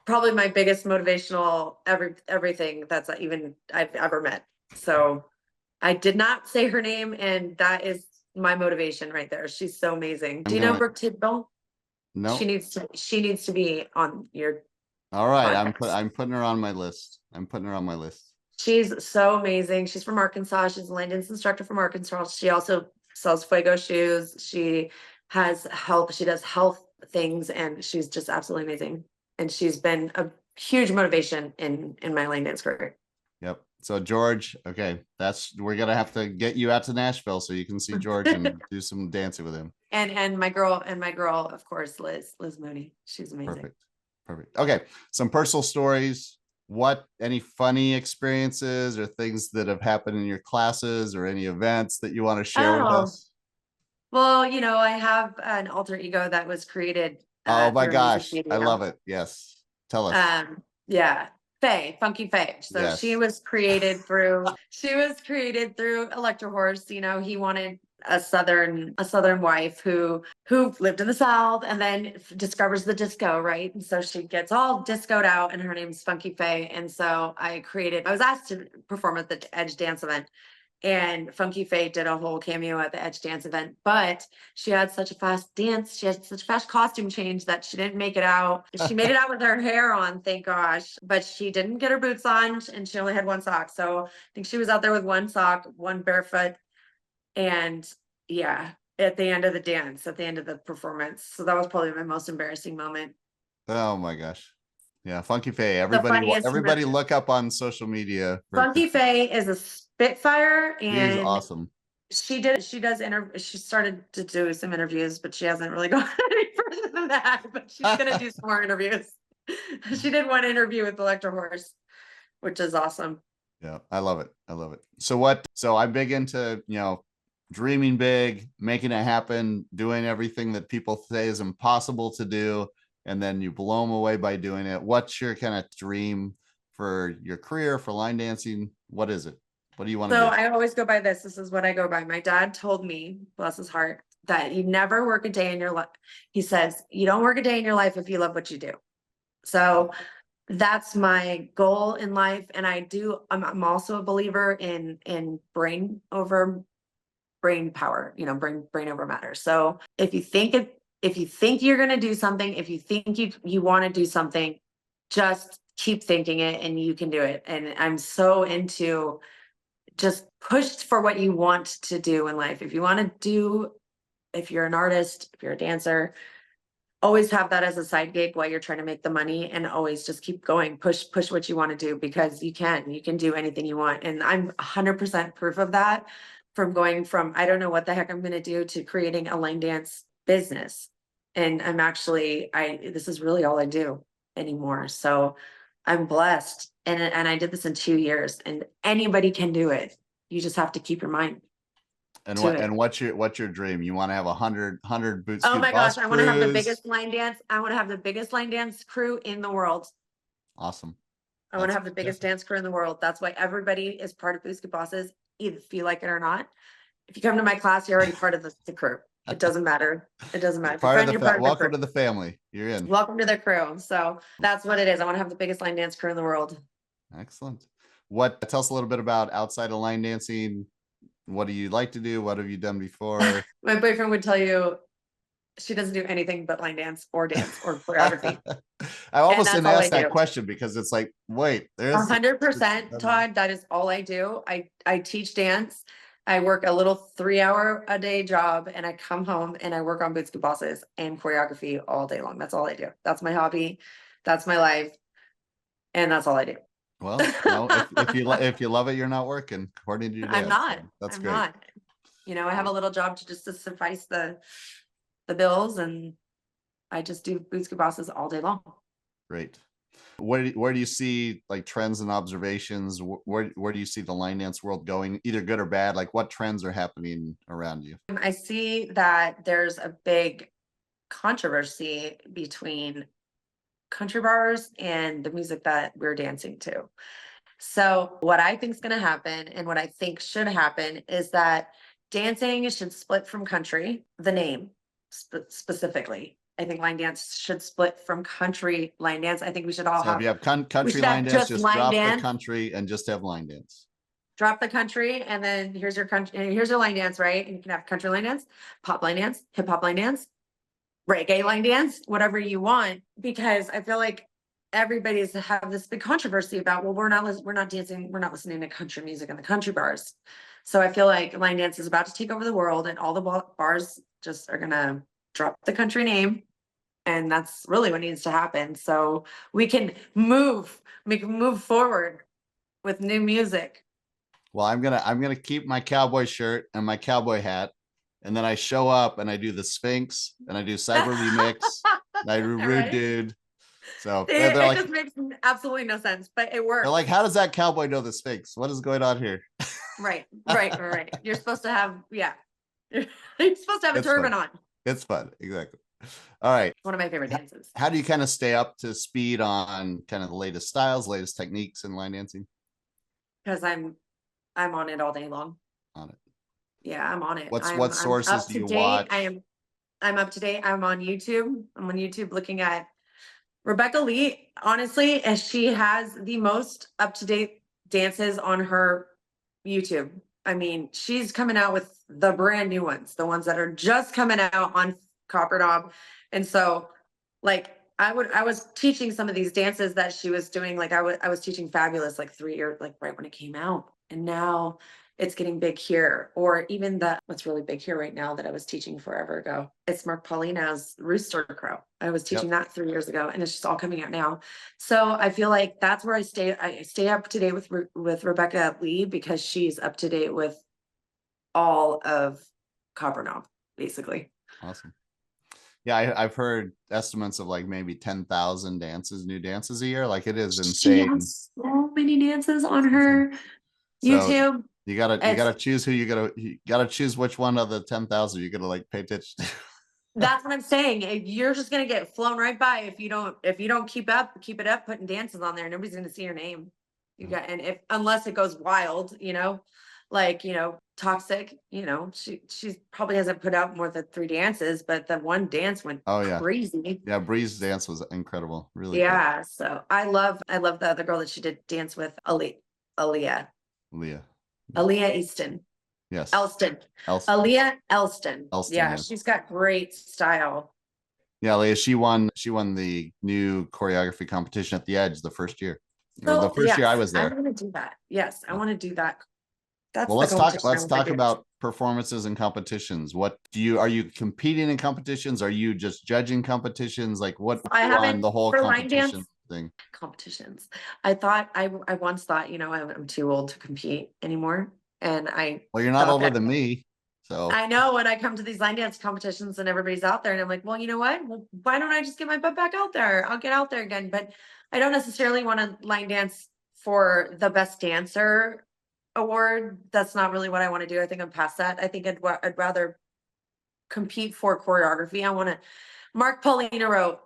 Speaker 4: probably my biggest motivational everything that's I've ever met. So I did not say her name, and that is my motivation right there. She's so amazing. Do you know Brooke Tidball?
Speaker 3: No.
Speaker 4: She needs to be on your
Speaker 3: All right.
Speaker 4: podcast.
Speaker 3: I'm putting her on my list.
Speaker 4: She's so amazing. She's from Arkansas. She's a line dance instructor from Arkansas. She also sells Fuego shoes. She has health. She does health things, and she's just absolutely amazing. And she's been a huge motivation in my line dance career.
Speaker 3: Yep. So George, okay, we're gonna have to get you out to Nashville so you can see George and do some dancing with him.
Speaker 4: And my girl, of course, Liz Mooney. She's amazing.
Speaker 3: Perfect. Okay, some personal stories. Any funny experiences or things that have happened in your classes or any events that you want to share with us?
Speaker 4: Well, I have an alter ego that was created.
Speaker 3: Oh my gosh, I love it. Yes, tell us.
Speaker 4: Yeah, Faye, Funky Faye. So
Speaker 3: Yes.
Speaker 4: she was created through Electro Horse. He wanted a southern wife who lived in the South and then discovers the disco, right? And so she gets all discoed out, and her name's Funky Faye. And so I was asked to perform at the Edge Dance event, and Funky Faye did a whole cameo at the Edge Dance event, but she had such a fast dance. She had such a fast costume change that she didn't make it out. She made it out with her hair on, thank gosh, but she didn't get her boots on, and she only had one sock. So I think she was out there with one sock, one barefoot. And yeah, at the end of the dance, at the end of the performance. So that was probably my most embarrassing moment.
Speaker 3: Oh my gosh. Yeah, Funky Faye. Everybody look up on social media.
Speaker 4: Funky Faye is a spitfire, and
Speaker 3: she's awesome.
Speaker 4: She started to do some interviews, but she hasn't really gone any further than that. But she's gonna do some more interviews. She did one interview with Electro Horse, which is awesome.
Speaker 3: Yeah, I love it. So I'm big into, dreaming big, making it happen, doing everything that people say is impossible to do, and then you blow them away by doing it. What's your kind of dream for your career, for line dancing? What is it? What do you want to do?
Speaker 4: So I always go by this. This is what I go by. My dad told me, bless his heart, that you never work a day in your life. He says, you don't work a day in your life if you love what you do. So that's my goal in life. And I'm also a believer in brain over brain power, brain over matter. So if you think you're going to do something, if you think you want to do something, just keep thinking it and you can do it. And I'm so into just push for what you want to do in life. If you're an artist, if you're a dancer, always have that as a side gig while you're trying to make the money, and always just keep going, push what you want to do, because you can do anything you want. And I'm 100% proof of that, from going from, I don't know what the heck I'm going to do, to creating a line dance business. And this is really all I do anymore. So I'm blessed. And I did this in 2 years, and anybody can do it. You just have to keep your mind.
Speaker 3: And
Speaker 4: to it.
Speaker 3: what's your dream? You want to have 100 boot
Speaker 4: Oh
Speaker 3: scoot
Speaker 4: my
Speaker 3: bus
Speaker 4: gosh, I want to have the
Speaker 3: crews?
Speaker 4: biggest line dance. I want to have the biggest line dance crew in the world.
Speaker 3: Awesome.
Speaker 4: I want to
Speaker 3: That's
Speaker 4: have the biggest
Speaker 3: fantastic.
Speaker 4: dance crew in the world. That's why everybody is part of BOOTSCOOT Bosses, either feel like it or not. If you come to my class, you're already part of the crew. It doesn't matter. It doesn't matter. If you're
Speaker 3: Part of
Speaker 4: friend,
Speaker 3: the
Speaker 4: you're part of the
Speaker 3: welcome
Speaker 4: crew.
Speaker 3: to the family. You're in.
Speaker 4: Welcome to the crew. So that's what it is. I want to have the biggest line dance crew in the world.
Speaker 3: Excellent. Tell us a little bit about outside of line dancing. What do you like to do? What have you done before?
Speaker 4: My boyfriend would tell you she doesn't do anything but line dance or choreography.
Speaker 3: I almost
Speaker 4: that's
Speaker 3: didn't
Speaker 4: all I
Speaker 3: ask that
Speaker 4: do.
Speaker 3: question because it's like, wait, there's
Speaker 4: 100%, Todd. That is all I do. I teach dance. I work a little 3-hour a day job, and I come home and I work on BOOTSCOOT Bosses and choreography all day long. That's all I do. That's my hobby. That's my life. And that's all I do.
Speaker 3: Well, no, if you love it, you're not working, according to your dad.
Speaker 4: I'm not.
Speaker 3: So that's
Speaker 4: I'm
Speaker 3: great.
Speaker 4: not. I have a little job to suffice the bills, and I just do BOOTSCOOT Bosses all day long.
Speaker 3: Great. Where do you see like trends and observations? Where do you see the line dance world going, either good or bad? Like what trends are happening around you?
Speaker 4: I see that there's a big controversy between country bars and the music that we're dancing to. So what I think is going to happen, and what I think should happen, is that dancing should split from country, the name specifically. I think line dance should split from country line dance. I think we should all
Speaker 3: So if
Speaker 4: have,
Speaker 3: you have country
Speaker 4: should
Speaker 3: line
Speaker 4: have
Speaker 3: dance,
Speaker 4: just
Speaker 3: just
Speaker 4: line
Speaker 3: drop the
Speaker 4: dance.
Speaker 3: country and just have line dance.
Speaker 4: Drop the country, and then here's your country, and here's your line dance, right? And you can have country line dance, pop line dance, hip hop line dance, reggae line dance, whatever you want, because I feel like everybody's have this big controversy about, well, we're not dancing, we're not listening to country music in the country bars. So I feel like line dance is about to take over the world, and all the bars just are gonna drop the country name, and that's really what needs to happen. So we can move forward with new music.
Speaker 3: Well, I'm gonna keep my cowboy shirt and my cowboy hat, and then I show up and I do the Sphinx and I do Cyber Remix and I do Rude
Speaker 4: Right?
Speaker 3: Dude. So
Speaker 4: It
Speaker 3: they're like,
Speaker 4: just makes absolutely no sense, but it works.
Speaker 3: they're like, how does that cowboy know the Sphinx? What is going on here?
Speaker 4: Right. You're supposed to have, yeah. You're supposed to have a
Speaker 3: It's
Speaker 4: turban
Speaker 3: fun.
Speaker 4: on.
Speaker 3: It's fun. Exactly. All right.
Speaker 4: One of my favorite dances.
Speaker 3: How do you kind of stay up to speed on kind of the latest styles, latest techniques in line dancing?
Speaker 4: Because I'm on it all day long.
Speaker 3: On it.
Speaker 4: Yeah, I'm on it.
Speaker 3: What sources do you watch?
Speaker 4: I'm up to date. I'm on YouTube. I'm on YouTube looking at Rebecca Lee. Honestly, and she has the most up-to-date dances on her YouTube. I mean, she's coming out with the brand new ones, the ones that are just coming out on Copper Knob. And so, like, I was teaching some of these dances that she was doing. Like I was teaching Fabulous like 3 years, like right when it came out, and now it's getting big here. Or even what's really big here right now that I was teaching forever ago. It's Mark Paulina's Rooster Crow. I was teaching that 3 years ago, and it's just all coming out now. So I feel like that's where I stay up to date with Rebecca Lee, because she's up to date with all of Copper Knob, basically.
Speaker 3: Awesome. Yeah, I've heard estimates of like maybe 10,000 new dances a year. Like it is insane.
Speaker 4: She has so many dances on her YouTube.
Speaker 3: So you gotta choose who you gotta choose which one of the 10,000 you're gonna like pay attention to.
Speaker 4: That's what I'm saying. You're just gonna get flown right by if you don't keep it up, putting dances on there. Nobody's gonna see your name. Unless it goes wild, like, Toxic, she probably hasn't put out more than 3 dances, but the one dance went crazy.
Speaker 3: Yeah, Bree's dance was incredible. Really.
Speaker 4: Yeah.
Speaker 3: Cool.
Speaker 4: So I love the other girl that she did dance with, Aaliyah Easton.
Speaker 3: Yes.
Speaker 4: Aaliyah Elston. Yeah, she's got great style.
Speaker 3: Yeah, Leah, she won the new choreography competition at the Edge the first year. The first year I was there.
Speaker 4: I want to do that. Yes, I want to do that. That's
Speaker 3: well, let's talk about performances and competitions. Are you competing in competitions? Are you just judging competitions? Like what on the whole competition thing?
Speaker 4: Competitions. I once thought, I'm too old to compete anymore. And
Speaker 3: well, you're not older than me. So
Speaker 4: I know when I come to these line dance competitions and everybody's out there, and I'm like, well, you know what? Well, why don't I just get my butt back out there? I'll get out there again. But I don't necessarily want to line dance for the best dancer award, that's not really what I want to do. I think I'm past that. I think I'd rather compete for choreography. Mark Paulina wrote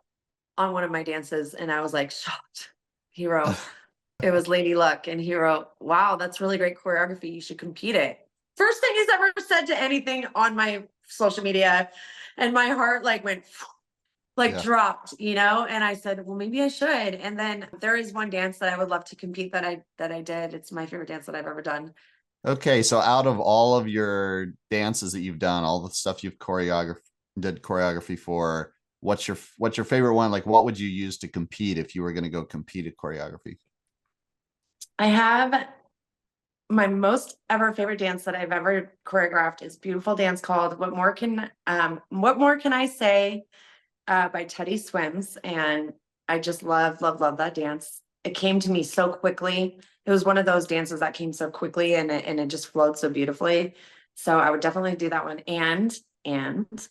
Speaker 4: on one of my dances, and I was like shocked. He wrote, it was Lady Luck, and he wrote, wow, that's really great choreography. You should compete it. First thing he's ever said to anything on my social media, and my heart like went dropped, you know? And I said, well, maybe I should. And then there is one dance that I would love to compete that I did. It's my favorite dance that I've ever done.
Speaker 3: Okay, so out of all of your dances that you've done, all the stuff you've did choreography for, what's your favorite one? Like, what would you use to compete if you were going to go compete at choreography?
Speaker 4: I have my most ever favorite dance that I've ever choreographed is a beautiful dance called What More Can I Say by Teddy Swims. And I just love that dance. It came to me so quickly. It was one of those dances that came so quickly, and it just flowed so beautifully. So I would definitely do that one. And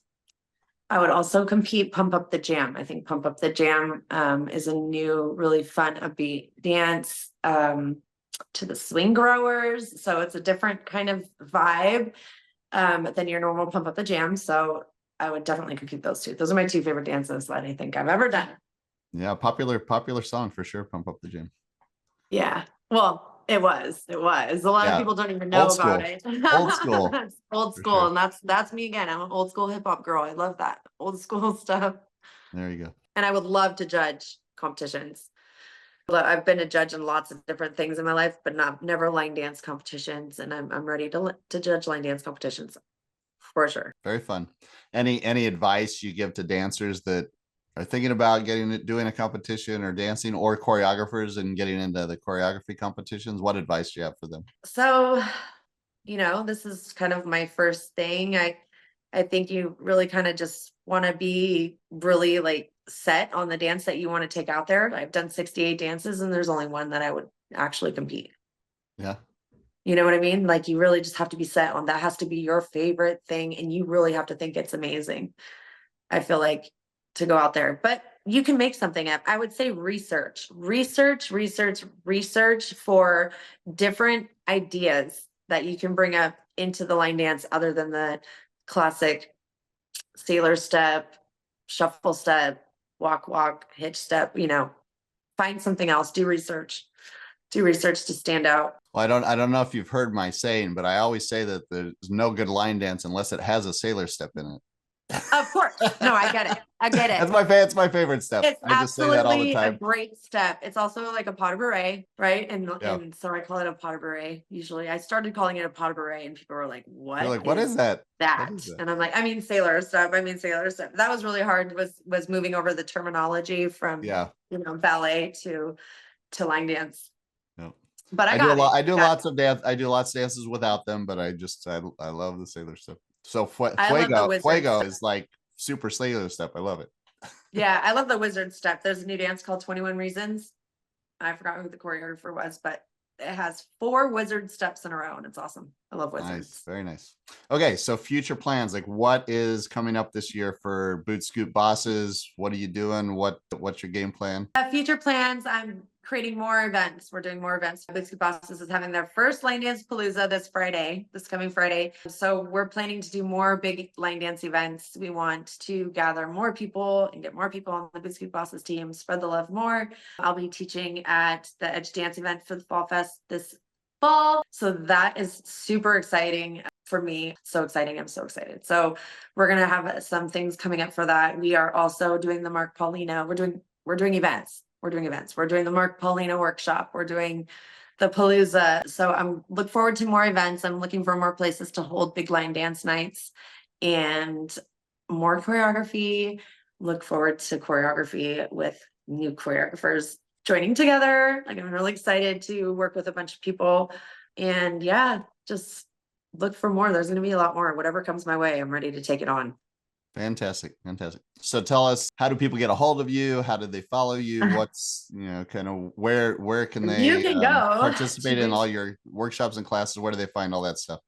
Speaker 4: I would also compete Pump Up the Jam. I think Pump Up the Jam is a new, really fun, upbeat dance to the swing growers. So it's a different kind of vibe than your normal Pump Up the Jam. So I would definitely compete those two. Those are my two favorite dances that I think I've ever done.
Speaker 3: Yeah, popular song for sure. Pump Up the Jam.
Speaker 4: Yeah. Well, it was. A lot of people don't even know about it.
Speaker 3: Old school.
Speaker 4: Old school. Sure. And that's me again. I'm an old school hip hop girl. I love that old school stuff.
Speaker 3: There you go.
Speaker 4: And I would love to judge competitions. I've been a judge in lots of different things in my life, but never line dance competitions. And I'm ready to judge line dance competitions for sure.
Speaker 3: Very fun. Any advice you give to dancers that are thinking about doing a competition or dancing, or choreographers and getting into the choreography competitions? What advice do you have for them?
Speaker 4: So, this is kind of my first thing. I think you really kind of just want to be really like set on the dance that you want to take out there. I've done 68 dances, and there's only one that I would actually compete.
Speaker 3: Yeah.
Speaker 4: You know what I mean? Like, you really just have to be set on that. Has to be your favorite thing, and you really have to think it's amazing, I feel like, to go out there. But you can make something up. I would say research for different ideas that you can bring up into the line dance other than the classic sailor step, shuffle step, walk, hitch step. Find something else. Do research to stand out.
Speaker 3: Well, I don't know if you've heard my saying, but I always say that there's no good line dance unless it has a sailor step in it.
Speaker 4: Of course. No, I get it.
Speaker 3: It's my favorite step.
Speaker 4: It's
Speaker 3: I just say that all the time.
Speaker 4: A great step. It's also like a pas de bourrée, right? And so I call it a pas de bourrée. Usually I started calling it a pas de bourrée, and people were like, what?
Speaker 3: You're like, what is that?
Speaker 4: And I'm like, sailor step. That was really hard, was moving over the terminology from ballet to line dance. Yep. But I do lots of
Speaker 3: dances without them, but I love the sailor step. So Fuego is like super sailor step. I love it.
Speaker 4: Yeah, I love the wizard step. There's a new dance called 21 Reasons. I forgot who the choreographer was, but it has 4 wizard steps in a row, and it's awesome. I love wizards.
Speaker 3: Nice, very nice. Okay, so future plans, like what is coming up this year for BOOTSCOOT Bosses? What are you doing? What's your game plan?
Speaker 4: Future plans, I'm creating more events. We're doing more events. BOOTSCOOT Bosses is having their first line dance palooza this coming Friday. So we're planning to do more big line dance events. We want to gather more people and get more people on the BOOTSCOOT Bosses team, spread the love more. I'll be teaching at the Edge Dance event for the Fall Fest this fall. So that is super exciting for me. So exciting. I'm so excited. So we're going to have some things coming up for that. We are also doing the Mark Paulina. We're doing events. We're doing the Mark Paulina workshop. We're doing the Palooza. So I'm look forward to more events. I'm looking for more places to hold big line dance nights and more choreography. Look forward to choreography with new choreographers joining together. Like, I'm really excited to work with a bunch of people, and just look for more. There's going to be a lot more. Whatever comes my way, I'm ready to take it on.
Speaker 3: Fantastic. So tell us, how do people get a hold of you? How do they follow you? What's, kind of where can they
Speaker 4: go
Speaker 3: participate in all your workshops and classes? Where do they find all that stuff?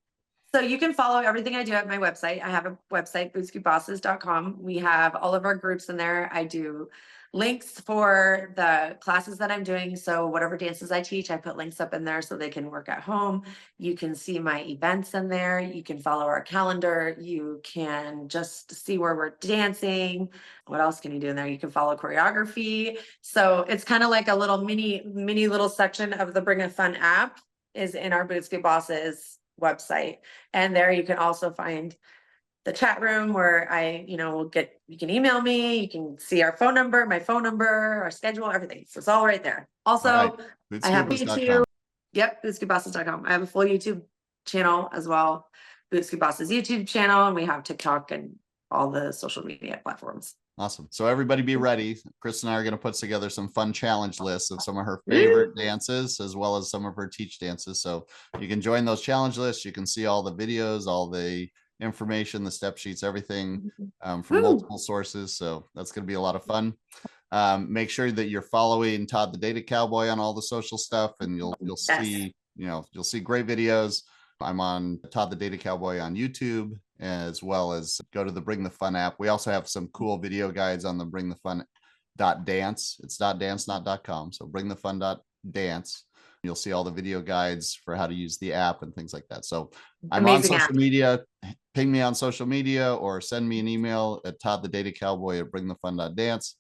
Speaker 4: So you can follow everything I do at my website. I have a website, BOOTSCOOTbosses.com. We have all of our groups in there. I do links for the classes that I'm doing. So whatever dances I teach, I put links up in there so they can work at home. You can see my events in there. You can follow our calendar. You can just see where we're dancing. What else can you do in there? You can follow choreography. So it's kind of like a little mini little section of the Bring a Fun app is in our BOOTSCOOT Bosses website. And there you can also find the chat room where you can email me, you can see our phone number, my phone number, our schedule, everything. So it's all right there. Also,
Speaker 3: All right.
Speaker 4: I have
Speaker 3: BOOTSCOOT.com.
Speaker 4: YouTube. Yep, BOOTSCOOTbosses.com. I have a full YouTube channel as well. BOOTSCOOT Bosses YouTube channel, and we have TikTok and all the social media platforms.
Speaker 3: Awesome. So everybody be ready. Chris and I are going to put together some fun challenge lists of some of her favorite dances, as well as some of her teach dances. So you can join those challenge lists. You can see all the videos, all the information, the step sheets, everything from multiple sources. So that's going to be a lot of fun. Make sure that you're following Todd the Data Cowboy on all the social stuff, and you'll see, you'll see great videos. I'm on Todd the Data Cowboy on YouTube, as well as go to the Bring the Fun app. We also have some cool video guides on the Bring the Fun.dance. It's .dance, not .com. So bringthefun.dance. You'll see all the video guides for how to use the app and things like that. So I'm
Speaker 4: Amazing
Speaker 3: on social
Speaker 4: app.
Speaker 3: media. Ping me on social media or send me an email at toddthedatacowboy@bringthefun.dance,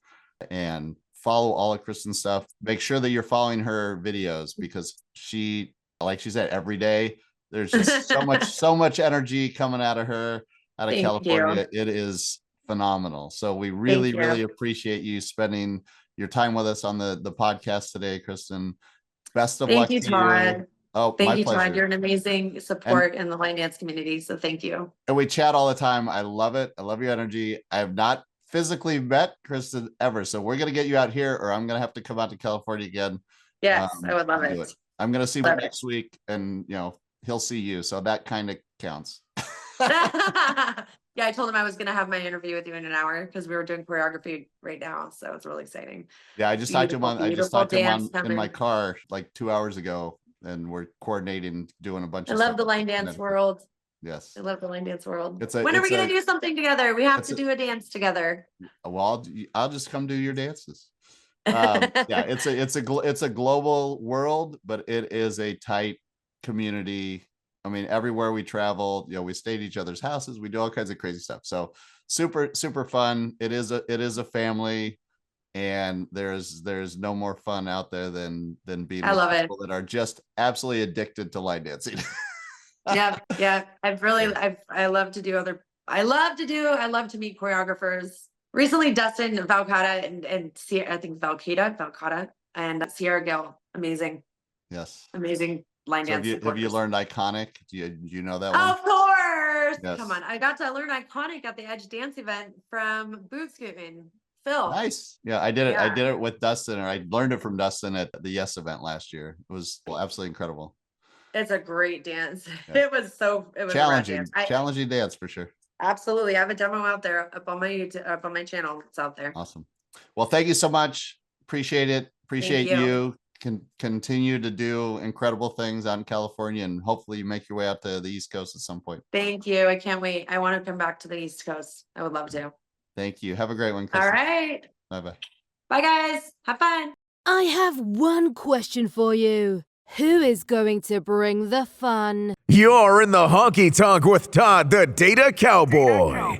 Speaker 3: and follow all of Kristin's stuff. Make sure that you're following her videos, because she, like she said, every day there's just so much energy coming out of her, out of California. It is phenomenal. So we really appreciate you spending your time with us on the podcast today, Kristin. Best of luck to
Speaker 4: Todd.
Speaker 3: you. Oh,
Speaker 4: thank you,
Speaker 3: pleasure.
Speaker 4: Todd. You're an amazing support in the line dance community. So thank you.
Speaker 3: And we chat all the time. I love it. I love your energy. I have not physically met Kristin ever, so we're gonna get you out here, or I'm gonna have to come out to California again.
Speaker 4: Yes, I would love it.
Speaker 3: I'm gonna see him next week, and he'll see you, so that kind of counts.
Speaker 4: Yeah, I told him I was going to have my interview with you in an hour because we were doing choreography right now. So it's really exciting.
Speaker 3: Yeah, I just talked to him in my car like 2 hours ago, and we're coordinating, doing a bunch of stuff.
Speaker 4: I love the line dance world.
Speaker 3: Yes.
Speaker 4: I love the line dance world.
Speaker 3: When
Speaker 4: are we going to do something together? We have to do a dance together.
Speaker 3: Well, I'll just come do your dances. Yeah, it's a global world, but it is a tight community. I mean, everywhere we travel, we stay at each other's houses. We do all kinds of crazy stuff. So super fun. It is a family, and there's no more fun out there than being with people that are just absolutely addicted to line dancing.
Speaker 4: Yeah. I love to meet choreographers. Recently, Dustin Valcata and I think Valcata and Sierra Gill. Amazing.
Speaker 3: Yes.
Speaker 4: Amazing line dance.
Speaker 3: Have you learned Iconic? Do you know that one?
Speaker 4: Of course.
Speaker 3: Yes.
Speaker 4: Come on. I got to learn Iconic at the Edge Dance event from BOOTSCOOT and Phil.
Speaker 3: Nice. Yeah, I did it. I did it with Dustin, or I learned it from Dustin at the Yes event last year. It was absolutely incredible.
Speaker 4: It's a great dance.
Speaker 3: Yeah.
Speaker 4: It was
Speaker 3: challenging. Challenging dance for sure.
Speaker 4: Absolutely. I have a demo out there up on my YouTube, up on my channel. It's out there.
Speaker 3: Awesome. Well, thank you so much. Appreciate it. Appreciate you. Can continue to do incredible things out in California, and hopefully you make your way out to the East Coast at some point.
Speaker 4: Thank you. I can't wait. I want to come back to the East Coast. I would love to.
Speaker 3: Thank you. Have a great one, Kristin.
Speaker 4: All right.
Speaker 3: Bye-bye.
Speaker 4: Bye, guys. Have fun.
Speaker 1: I have one question for you. Who is going to bring the fun?
Speaker 2: You're in the honky tonk with Todd the Data Cowboy.